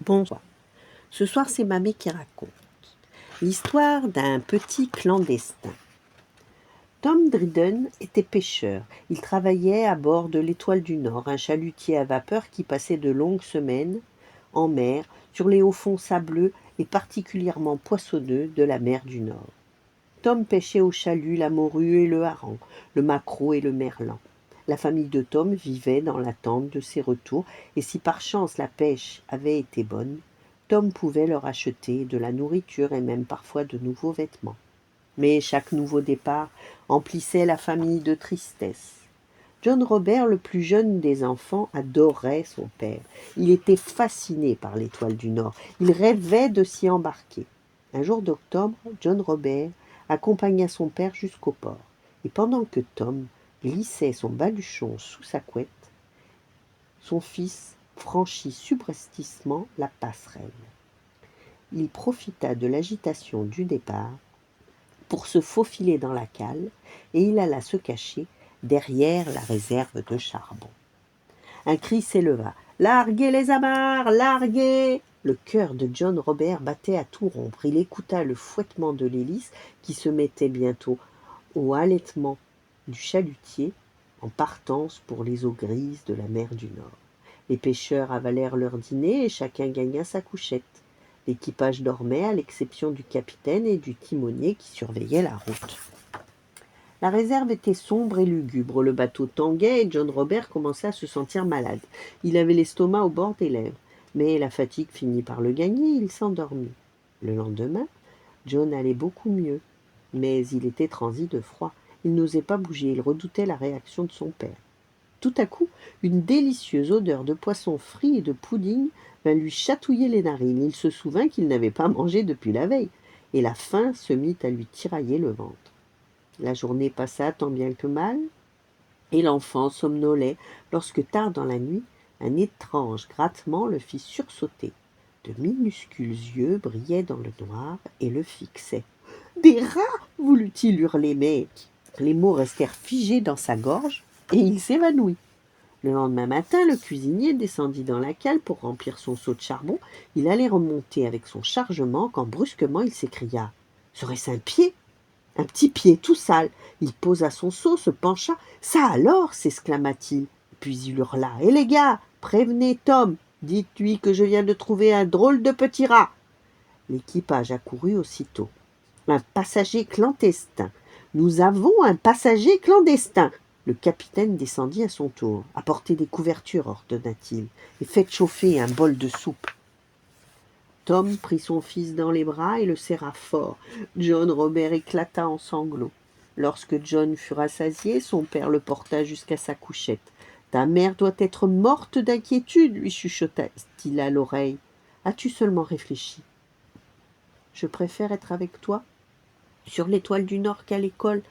Bonsoir. Ce soir, c'est Mamie qui raconte l'histoire d'un petit clandestin. Tom Dryden était pêcheur. Il travaillait à bord de l'Étoile du Nord, un chalutier à vapeur qui passait de longues semaines en mer sur les hauts fonds sableux et particulièrement poissonneux de la mer du Nord. Tom pêchait au chalut la morue et le hareng, le maquereau et le merlan. La famille de Tom vivait dans l'attente de ses retours, et si par chance la pêche avait été bonne, Tom pouvait leur acheter de la nourriture et même parfois de nouveaux vêtements. Mais chaque nouveau départ emplissait la famille de tristesse. John Robert, le plus jeune des enfants, adorait son père. Il était fasciné par l'Étoile du Nord. Il rêvait de s'y embarquer. Un jour d'octobre, John Robert accompagna son père jusqu'au port. Et pendant que Tom glissait son baluchon sous sa couette, son fils franchit subrepticement la passerelle. Il profita de l'agitation du départ pour se faufiler dans la cale, et il alla se cacher derrière la réserve de charbon. Un cri s'éleva. « Larguez les amarres, larguez !» Le cœur de John Robert battait à tout rompre. Il écouta le fouettement de l'hélice qui se mettait bientôt au halètement du chalutier en partance pour les eaux grises de la mer du Nord. Les pêcheurs avalèrent leur dîner et chacun gagna sa couchette. L'équipage dormait, à l'exception du capitaine et du timonier qui surveillaient la route. La réserve était sombre et lugubre, le bateau tanguait et John Robert commençait à se sentir malade. Il avait l'estomac au bord des lèvres, mais la fatigue finit par le gagner et il s'endormit. Le lendemain, John allait beaucoup mieux, mais il était transi de froid. Il n'osait pas bouger, il redoutait la réaction de son père. Tout à coup, une délicieuse odeur de poisson frit et de pudding vint lui chatouiller les narines. Il se souvint qu'il n'avait pas mangé depuis la veille, et la faim se mit à lui tirailler le ventre. La journée passa tant bien que mal, et l'enfant somnolait lorsque, tard dans la nuit, un étrange grattement le fit sursauter. De minuscules yeux brillaient dans le noir et le fixaient. « Des rats !» voulut-il hurler, mais les mots restèrent figés dans sa gorge, et il s'évanouit. Le lendemain matin, le cuisinier descendit dans la cale pour remplir son seau de charbon. Il allait remonter avec son chargement quand brusquement il s'écria « Serait-ce un pied ?» Un petit pied tout sale. Il posa son seau, se pencha. « Ça alors !» s'exclama-t-il. Puis il hurla. « Eh les gars, prévenez Tom. Dites-lui que je viens de trouver un drôle de petit rat. » L'équipage accourut aussitôt. « Un passager clandestin. Nous avons un passager clandestin. » Le capitaine descendit à son tour. « Apportez des couvertures, ordonna-t-il, et faites chauffer un bol de soupe. » Tom prit son fils dans les bras et le serra fort. John Robert éclata en sanglots. Lorsque John fut rassasié, son père le porta jusqu'à sa couchette. « Ta mère doit être morte d'inquiétude, lui chuchota-t-il à l'oreille. As-tu seulement réfléchi ? Je préfère être avec toi sur l'Étoile du Nord qu'à l'école,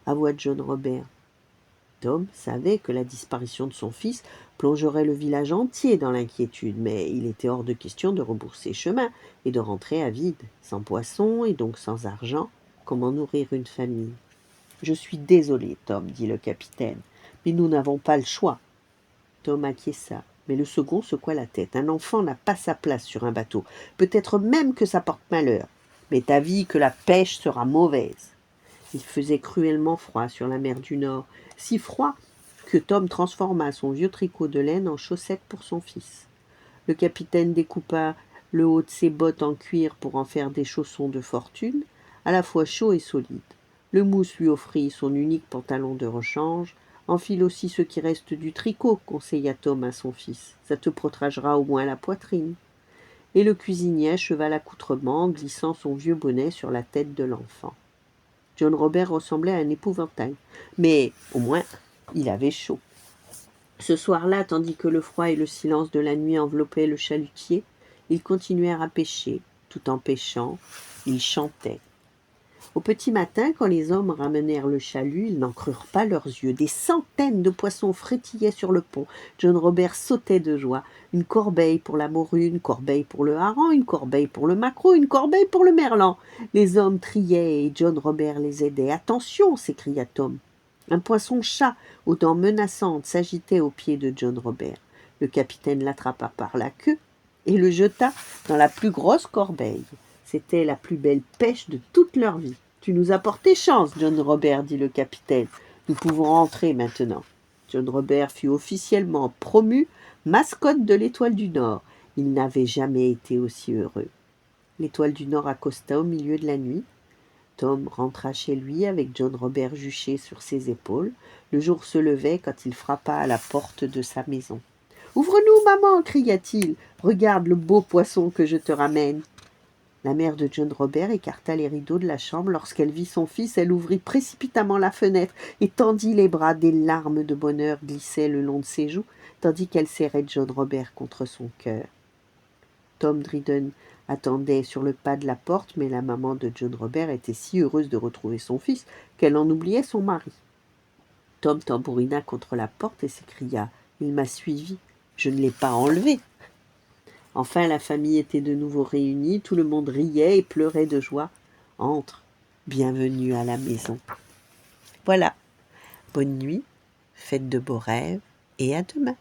avoua John Robert. Tom savait que la disparition de son fils plongerait le village entier dans l'inquiétude, mais il était hors de question de rebourser chemin et de rentrer à vide, sans poisson et donc sans argent. Comment nourrir une famille ? « Je suis désolé, Tom, dit le capitaine, mais nous n'avons pas le choix. » Tom acquiesça, mais le second secoua la tête. « Un enfant n'a pas sa place sur un bateau, peut-être même que ça porte malheur, mais t'avis que la pêche sera mauvaise. » Il faisait cruellement froid sur la mer du Nord, si froid que Tom transforma son vieux tricot de laine en chaussettes pour son fils. Le capitaine découpa le haut de ses bottes en cuir pour en faire des chaussons de fortune, à la fois chauds et solides. Le mousse lui offrit son unique pantalon de rechange. « Enfile aussi ce qui reste du tricot, » conseilla Tom à son fils. « Ça te protégera au moins la poitrine. » Et le cuisinier acheva l'accoutrement en glissant son vieux bonnet sur la tête de l'enfant. John Robert ressemblait à un épouvantail, mais au moins il avait chaud. Ce soir-là, tandis que le froid et le silence de la nuit enveloppaient le chalutier, ils continuèrent à pêcher. Tout en pêchant, ils chantaient. Au petit matin, quand les hommes ramenèrent le chalut, ils n'en crurent pas leurs yeux. Des centaines de poissons frétillaient sur le pont. John Robert sautait de joie. Une corbeille pour la morue, une corbeille pour le hareng, une corbeille pour le maquereau, une corbeille pour le merlan. Les hommes triaient et John Robert les aidait. « Attention !» s'écria Tom. Un poisson-chat aux dents menaçantes s'agitait aux pieds de John Robert. Le capitaine l'attrapa par la queue et le jeta dans la plus grosse corbeille. C'était la plus belle pêche de toute leur vie. Tu nous as porté chance, John Robert, dit le capitaine. Nous pouvons rentrer maintenant. John Robert fut officiellement promu mascotte de l'Étoile du Nord. Il n'avait jamais été aussi heureux. L'Étoile du Nord accosta au milieu de la nuit. Tom rentra chez lui avec John Robert juché sur ses épaules. Le jour se levait quand il frappa à la porte de sa maison. « Ouvre-nous, maman !» cria-t-il. « Regarde le beau poisson que je te ramène. » La mère de John Robert écarta les rideaux de la chambre. Lorsqu'elle vit son fils, elle ouvrit précipitamment la fenêtre et tendit les bras. Des larmes de bonheur glissaient le long de ses joues, tandis qu'elle serrait John Robert contre son cœur. Tom Dryden attendait sur le pas de la porte, mais la maman de John Robert était si heureuse de retrouver son fils qu'elle en oubliait son mari. Tom tambourina contre la porte et s'écria « Il m'a suivi, je ne l'ai pas enlevé !» Enfin, la famille était de nouveau réunie, tout le monde riait et pleurait de joie. « Entre, bienvenue à la maison. » Voilà, bonne nuit, faites de beaux rêves et à demain.